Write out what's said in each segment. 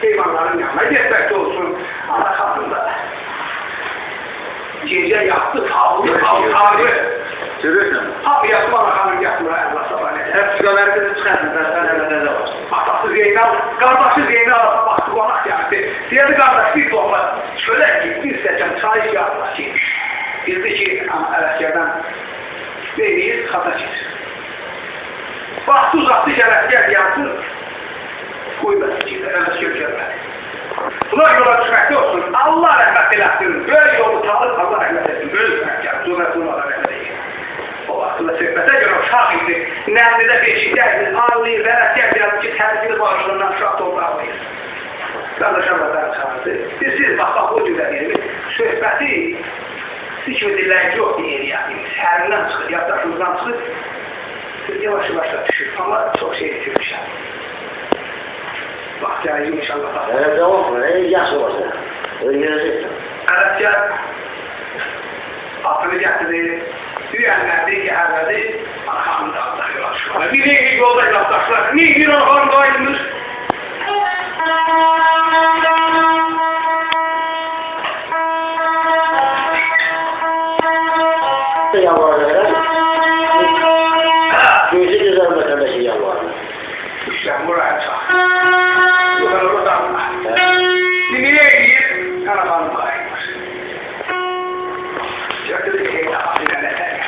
Hayvanların yanına gitmekte olsun. Allah katında. Gece yattı, tavlı. Görürsən? Hamı yatma, hanım yatmır, Allah sabah ne? Hep sigaretini çıxardır, bəsənələrdə də var. Atası Zeynal, kardeşi Zeynal baktı konak geldi. Diğeri kardeş bir dolma çörek gibi bir seçen çay yapmak için. Bildi ki Ələsgərdən veriyiz, hata çıksın. Baktı uzattı Ələsgər yansın. Koymasın ki, Ələsgər gelmedi. Bunlar yola düşmekte olsun. Allah rahmet eylesin. Böyle yolu tanır, Allah rahmet eylesin. Böyle düşmekte. Zürretullah rahmet eylesin. O vaxtında söhbətə görə uşaq idi. Nəmlidə beşikdəydi, ağlayır, vərəsgər gəldi ki, tərbiyəli başlarından uşaq topraqlayır. Qardaşamadar çağırdı. Siz bax, o cürə deyilmiş. Söhbəti siz kimi dilləyici yox deyir yəni. Sərindən çıxır, yaddaşımızdan çıxır. Siz yavaş-yavaşla düşür. Ama çox şey itirmişəm. Bax, gələcək inşallah. Evet, devam mı? Yaşı olsa. Öyrənəcəksən. Ələsgər atını gətirir. Düğənlərdi, gəhərlədi, arxamda Allah yola çıxır. Bir neyi yolda yoldaşlar, neyi arxamda ayınır? Yalvarır, gözü güzel vətəndaşı yalvarır. İşte buraya çağır. Yukarı oradan var. Neyi deyir? Arxamda ayınır. Çakırı keyif afiyetler eder.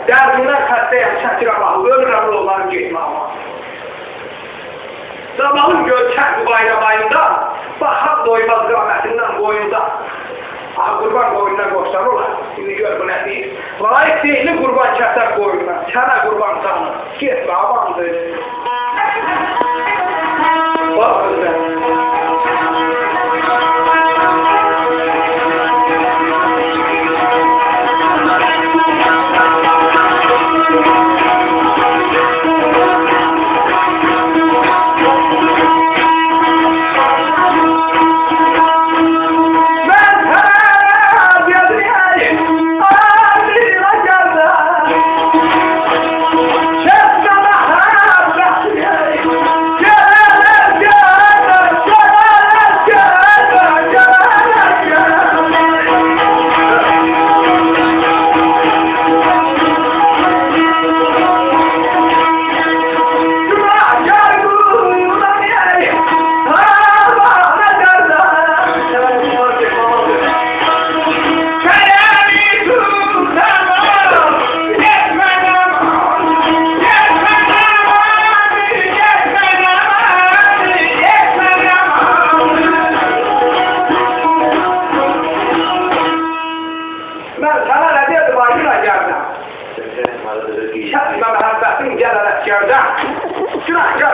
Derdinden kastayım, çatıramalı, ölürəm onların getmə ama. Zamanın gölçək bu bayramayında, baxaq doymaz qametinden boyunda. Aha, qurban qoyundan qoşlar olar, şimdi gör bu nə deyir. Layiq deyili qurban kəsər qoyundan, sənə qurban canı, getmə amandır. Bak özlər. Günahkar